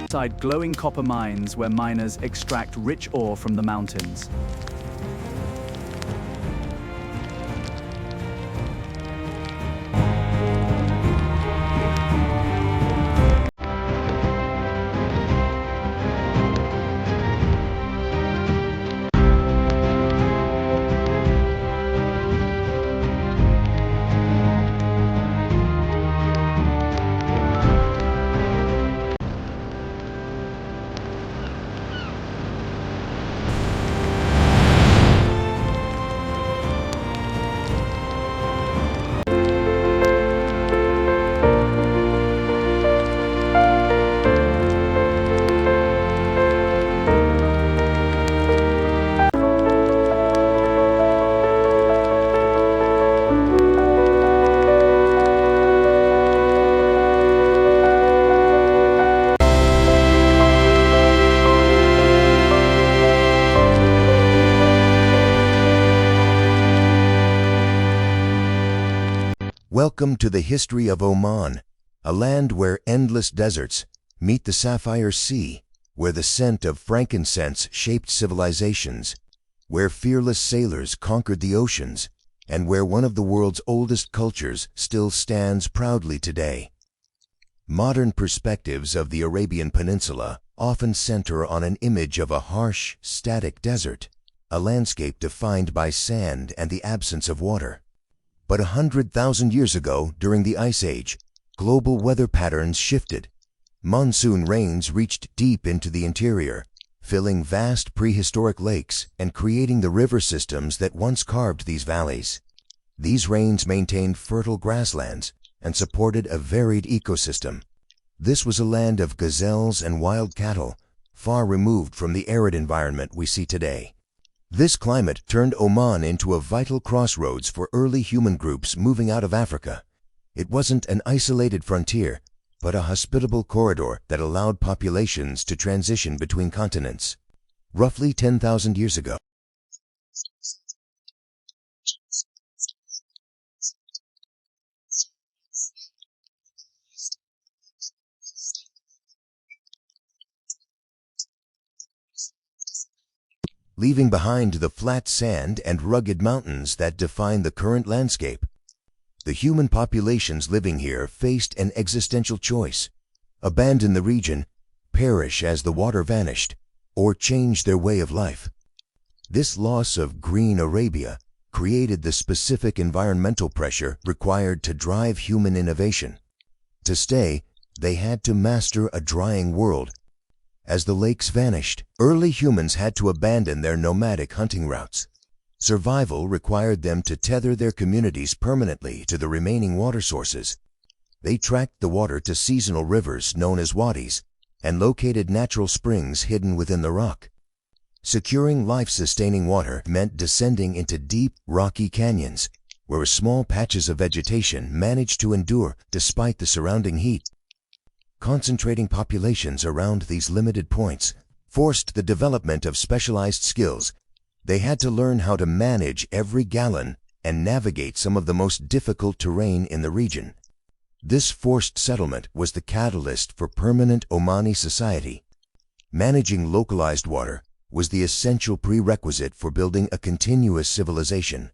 inside glowing copper mines where miners extract rich ore from the mountains. Welcome to the history of Oman, a land where endless deserts meet the sapphire sea, where the scent of frankincense shaped civilizations, where fearless sailors conquered the oceans, and where one of the world's oldest cultures still stands proudly today. Modern perspectives of the Arabian Peninsula often center on an image of a harsh, static desert, a landscape defined by sand and the absence of water. But 100,000 years ago, during the Ice Age, global weather patterns shifted. Monsoon rains reached deep into the interior, filling vast prehistoric lakes and creating the river systems that once carved these valleys. These rains maintained fertile grasslands and supported a varied ecosystem. This was a land of gazelles and wild cattle, far removed from the arid environment we see today. This climate turned Oman into a vital crossroads for early human groups moving out of Africa. It wasn't an isolated frontier, but a hospitable corridor that allowed populations to transition between continents. Roughly 10,000 years ago, leaving behind the flat sand and rugged mountains that define the current landscape. The human populations living here faced an existential choice: abandon the region, perish as the water vanished, or change their way of life. This loss of green Arabia created the specific environmental pressure required to drive human innovation. To stay, they had to master a drying world. As the lakes vanished, early humans had to abandon their nomadic hunting routes. Survival required them to tether their communities permanently to the remaining water sources. They tracked the water to seasonal rivers known as wadis and located natural springs hidden within the rock. Securing life-sustaining water meant descending into deep, rocky canyons, where small patches of vegetation managed to endure despite the surrounding heat. Concentrating populations around these limited points forced the development of specialized skills. They had to learn how to manage every gallon and navigate some of the most difficult terrain in the region. This forced settlement was the catalyst for permanent Omani society. Managing localized water was the essential prerequisite for building a continuous civilization.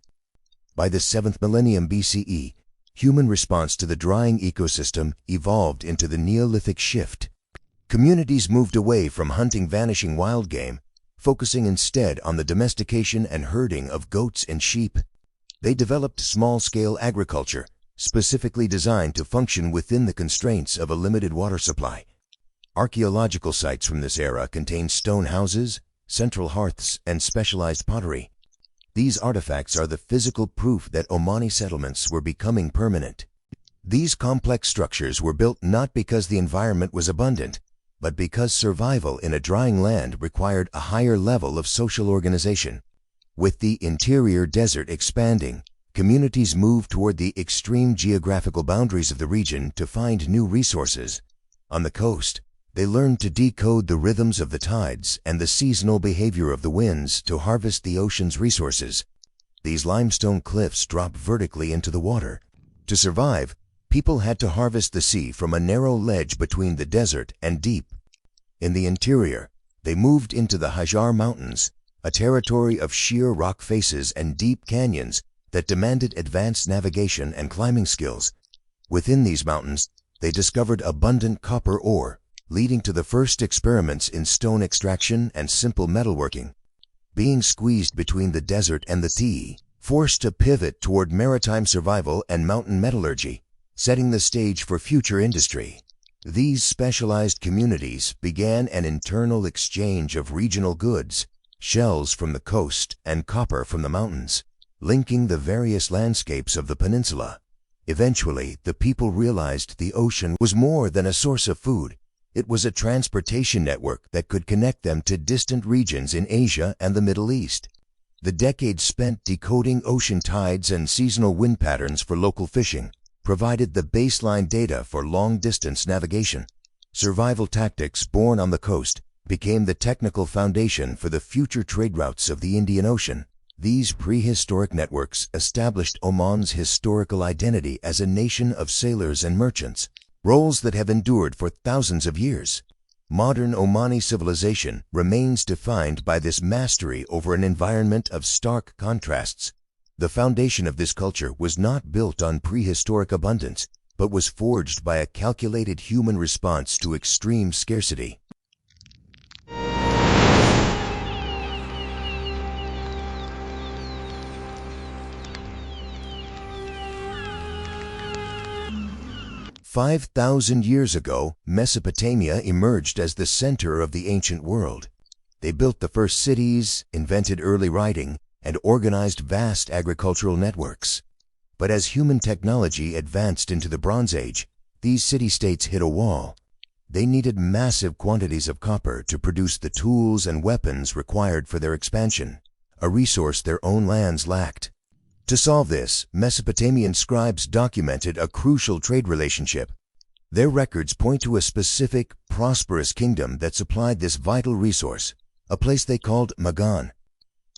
By the 7th millennium BCE, human response to the drying ecosystem evolved into the Neolithic shift. Communities moved away from hunting vanishing wild game, focusing instead on the domestication and herding of goats and sheep. They developed small-scale agriculture, specifically designed to function within the constraints of a limited water supply. Archaeological sites from this era contain stone houses, central hearths, and specialized pottery. These artifacts are the physical proof that Omani settlements were becoming permanent. These complex structures were built not because the environment was abundant, but because survival in a drying land required a higher level of social organization. With the interior desert expanding, communities moved toward the extreme geographical boundaries of the region to find new resources. On the coast, they learned to decode the rhythms of the tides and the seasonal behavior of the winds to harvest the ocean's resources. These limestone cliffs drop vertically into the water. To survive, people had to harvest the sea from a narrow ledge between the desert and deep. In the interior, they moved into the Hajar Mountains, a territory of sheer rock faces and deep canyons that demanded advanced navigation and climbing skills. Within these mountains, they discovered abundant copper ore, leading to the first experiments in stone extraction and simple metalworking. Being squeezed between the desert and the sea, forced to pivot toward maritime survival and mountain metallurgy, setting the stage for future industry. These specialized communities began an internal exchange of regional goods, shells from the coast and copper from the mountains, linking the various landscapes of the peninsula. Eventually, the people realized the ocean was more than a source of food. It was a transportation network that could connect them to distant regions in Asia and the Middle East. The decades spent decoding ocean tides and seasonal wind patterns for local fishing provided the baseline data for long-distance navigation. Survival tactics born on the coast became the technical foundation for the future trade routes of the Indian Ocean. These prehistoric networks established Oman's historical identity as a nation of sailors and merchants, roles that have endured for thousands of years. Modern Omani civilization remains defined by this mastery over an environment of stark contrasts. The foundation of this culture was not built on prehistoric abundance, but was forged by a calculated human response to extreme scarcity. "5,000 years ago, Mesopotamia emerged as the center of the ancient world. They built the first cities, invented early writing, and organized vast agricultural networks. But as human technology advanced into the Bronze Age, these city-states hit a wall. They needed massive quantities of copper to produce the tools and weapons required for their expansion, a resource their own lands lacked. To solve this, Mesopotamian scribes documented a crucial trade relationship. Their records point to a specific, prosperous kingdom that supplied this vital resource, a place they called Magan.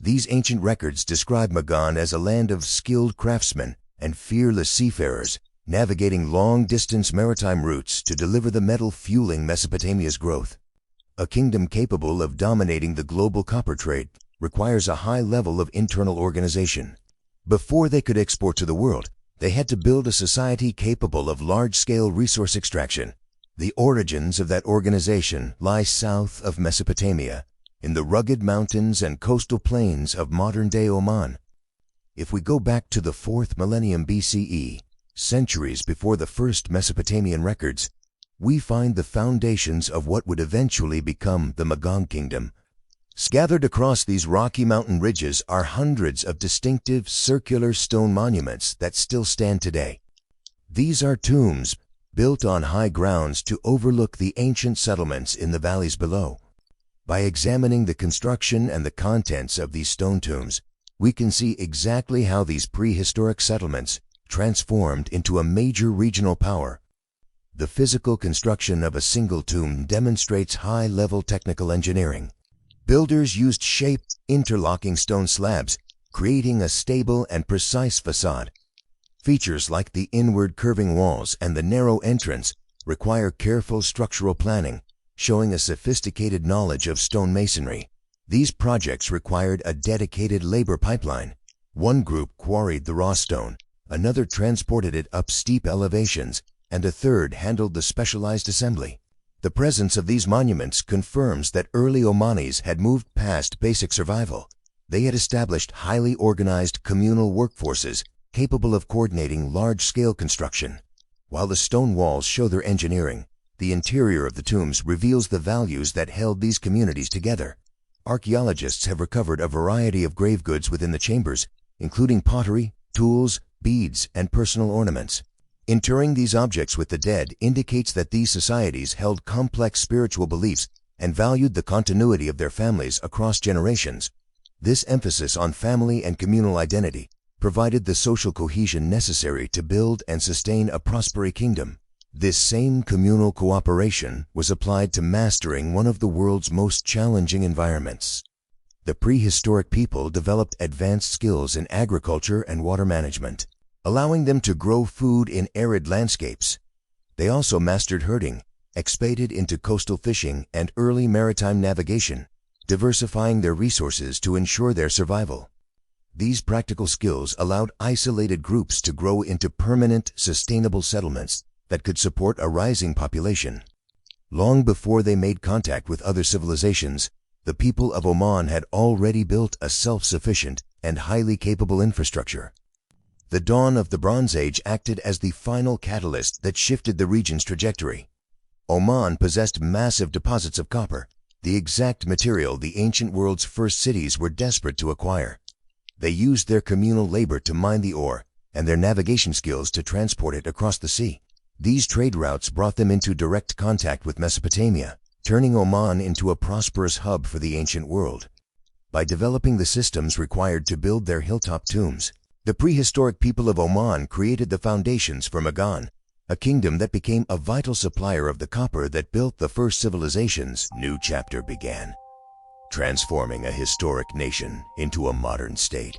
These ancient records describe Magan as a land of skilled craftsmen and fearless seafarers, navigating long-distance maritime routes to deliver the metal fueling Mesopotamia's growth. A kingdom capable of dominating the global copper trade requires a high level of internal organization. Before they could export to the world, they had to build a society capable of large-scale resource extraction. The origins of that organization lie south of Mesopotamia, in the rugged mountains and coastal plains of modern-day Oman. If we go back to the 4th millennium BCE, centuries before the first Mesopotamian records, we find the foundations of what would eventually become the Magan Kingdom. Scattered across these rocky mountain ridges are hundreds of distinctive circular stone monuments that still stand today. These are tombs built on high grounds to overlook the ancient settlements in the valleys below. By examining the construction and the contents of these stone tombs, we can see exactly how these prehistoric settlements transformed into a major regional power. The physical construction of a single tomb demonstrates high-level technical engineering. Builders used shaped, interlocking stone slabs, creating a stable and precise facade. Features like the inward curving walls and the narrow entrance require careful structural planning, showing a sophisticated knowledge of stone masonry. These projects required a dedicated labor pipeline. One group quarried the raw stone, another transported it up steep elevations, and a third handled the specialized assembly. The presence of these monuments confirms that early Omanis had moved past basic survival. They had established highly organized communal workforces capable of coordinating large-scale construction. While the stone walls show their engineering, the interior of the tombs reveals the values that held these communities together. Archaeologists have recovered a variety of grave goods within the chambers, including pottery, tools, beads, and personal ornaments. Interring these objects with the dead indicates that these societies held complex spiritual beliefs and valued the continuity of their families across generations. This emphasis on family and communal identity provided the social cohesion necessary to build and sustain a prosperous kingdom. This same communal cooperation was applied to mastering one of the world's most challenging environments. The prehistoric people developed advanced skills in agriculture and water management, allowing them to grow food in arid landscapes. They also mastered herding, expanded into coastal fishing and early maritime navigation, diversifying their resources to ensure their survival. These practical skills allowed isolated groups to grow into permanent, sustainable settlements that could support a rising population. Long before they made contact with other civilizations, the people of Oman had already built a self-sufficient and highly capable infrastructure. The dawn of the Bronze Age acted as the final catalyst that shifted the region's trajectory. Oman possessed massive deposits of copper, the exact material the ancient world's first cities were desperate to acquire. They used their communal labor to mine the ore and their navigation skills to transport it across the sea. These trade routes brought them into direct contact with Mesopotamia, turning Oman into a prosperous hub for the ancient world. By developing the systems required to build their hilltop tombs, the prehistoric people of Oman created the foundations for Magan, a kingdom that became a vital supplier of the copper that built the first civilization's new chapter began, transforming a historic nation into a modern state.